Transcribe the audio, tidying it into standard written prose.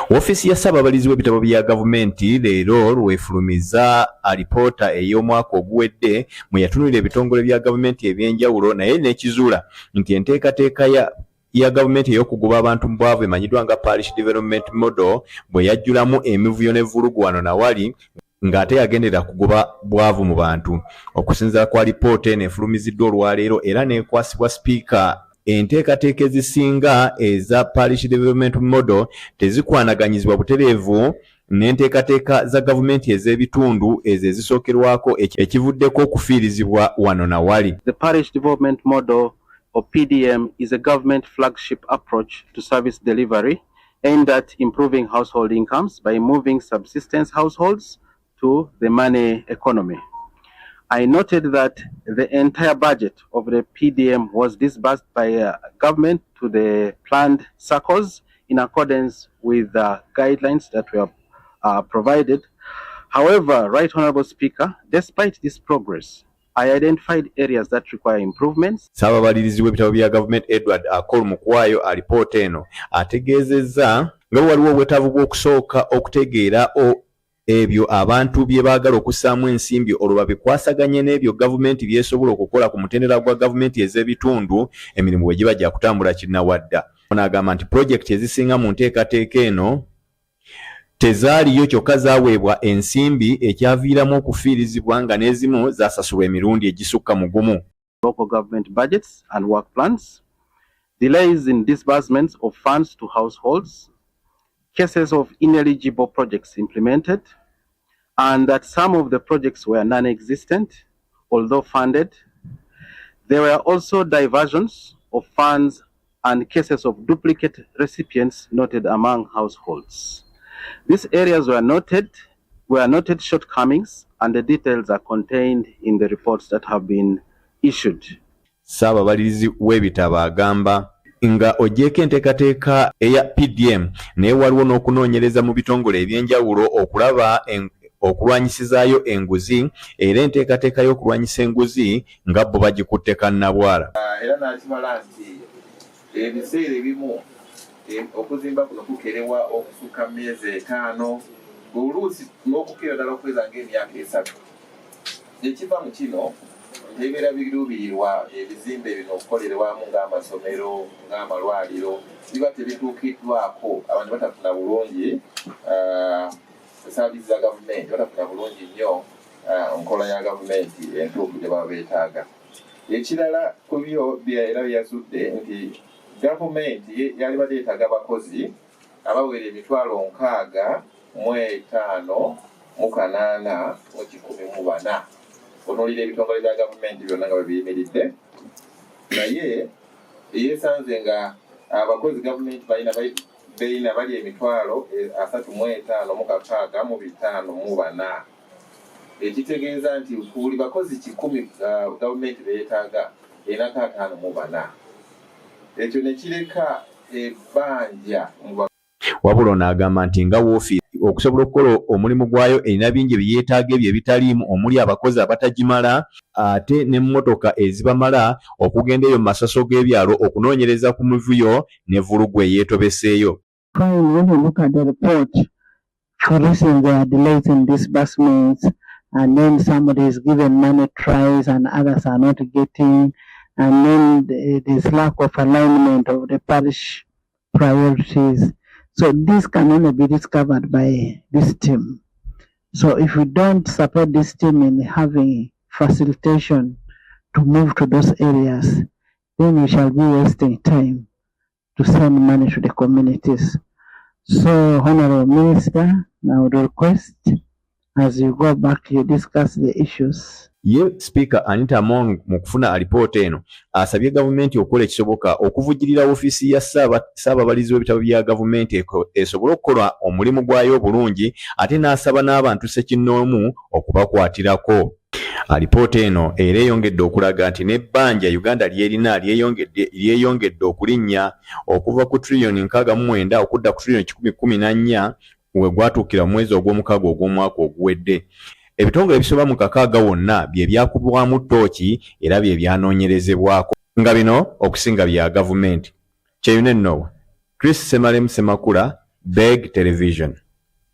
Ofisi ya Ssaababalizi w'ebitabo bya gavumenti leero lwefulumiza alipoota ey'omwaka oguwedde mwe yatunulira ebitongole bya gavumenti ebyenjawulo naye n'ekizuula nti enteekateeka ya gavumenti ey'okugoba abantu mu bwavu emanyiddwa nga Parish Development Model bwe yajjulamu emivuyo n'evvulugu wano na wali ng'ate yagendera kugoba bwavu mu bantu. Okusinziira kwa alipoota eno efulumiziddwa olwaleero era n'ekwasibwa sipiika, enteekateeka ezisinga eza Parish Development Model tezikwanaganyizibwa butereevu n'enteekateeka za gavumenti ez'ebitundu ezo ezisookerwako ekivuddeko okufiirizibwa wano na wali. The Parish Development Model or PDM is a government flagship approach to service delivery aimed at improving household incomes by moving subsistence households to the money economy. I noted that the entire budget of the PDM was disbursed by government to the planned circles in accordance with the guidelines that were provided. However, Right Honourable Speaker, despite this progress, I identified areas that require improvements. Ssaababalizi w'ebitabo bya gavumenti Edward Akol Mukwaayo alipoota eno ategeezezza nga waliwo obwetaavu bw'okusooka okutegeera ebyo abantu bye baagala okussaamu ensimbi olwo babikwasaganye n'ebyo gavumenti byesobola okukola ku mutendera gwa gavumenti ez'ebitundu emirimu bwe giba gya kutambula kinnawadda. N'agamba nti pulojekiti ezisinga mu nteekateeka eno tezaaliyo kyokka zaaweebwa ensimbi ekyaviiramu okufiirizibwa nga n'ezimu zaasasulwa emirundi egisukka mu gumu. Local government budgets and work plans, delays in disbursements of funds to households, cases of ineligible projects implemented, and that some of the projects were non-existent, although funded. There were also diversions of funds and cases of duplicate recipients noted among households. These areas were noted shortcomings, and the details are contained in the reports that have been issued. Ssaababalizi w'ebitabo agamba nga ogyeko enteekateeka eya PDM naye waliwo n'okunoonyereza mu bitongole ebyenjawulo okulaba okulwanyisizaayo enguzi era enteekateeka y'okulwanyisa enguzi nga bo bagikutte kannabwala. Era n'akimala nti ebiseera ebimu okuzimba kuno kukerewa okusuka myezi 5 oluusi n'okukera ddala okweza ng'emyaka 3. Ekiva mu kino ebibeera biruubirirwa ebizimbe bino okukolerwamu ng'amasomero ng'amalwaliro biba tebituukiddwako abantu batafuna bulungi saabizi za gavumenti batafuna bulungi nnyo nkola ya gavumenti entuufu gye baba beetaaga. Ekirala ku byo era byazudde nti gavumenti yali badde yeetaaga abakozi abawera 65,884 onoolira ebitongole bya gavumenti byonna nga babiyimiridde naye yeesanze nga abakozi gavumenti balina bali 35,554. Ekitegeeza nti buli bakozi 100 gavumenti beetaaga enaka 54. Ekyo ne kireka ebbanja wabula n'agamba nti nga woofiisi okusobola okukola omulimu gwayo erina bingi byeyeetaaga ebyo ebitaliimu omuli abakozi abatagimala ate n'emmotoka ezibamala okugenda eyo mu masaso g'ebyalo okunoonyereza ku mivuyo n'evvulugu eyeetobeseeyo. When you look at the report, for instance, there are delays in disbursements, and then somebody is given money twice and others are not getting, and then there's lack of alignment of the parish priorities. So this can only be discovered by this team. So if we don't support this team in having facilitation to move to those areas, then we shall be wasting time to send money to the communities. So, Honorable Minister, I would request, as you go back, you discuss the issues. Ye Speaker Anita Among mu kufuna alipoota eno asabye gavumenti okukola ekisoboka okuvujjirira ofiisi ya Ssaababalizi w'ebitabo bya gavumenti esobole okukola omulimu gwayo obulungi ate n'asaba n'abantu ssekinnoomu okubakwatirako. Alipoota eno era eyongedde okulaga nti n'ebbanja Uganda lyerina lyeyongedde okulinnya okuva ku trillioni 69 okudda ku trillioni 114 we gwatuukira mu mwezi ogw'omukaaga ogw'omwaka oguwedde. Ebitongole ebisoba mu 6 wonna bye byakubwamu ttooki era bye byanoonyerezebwako nga bino okusinga bya gavumenti. Kyeyune nno Chris Semalem Semakula, Beg Television.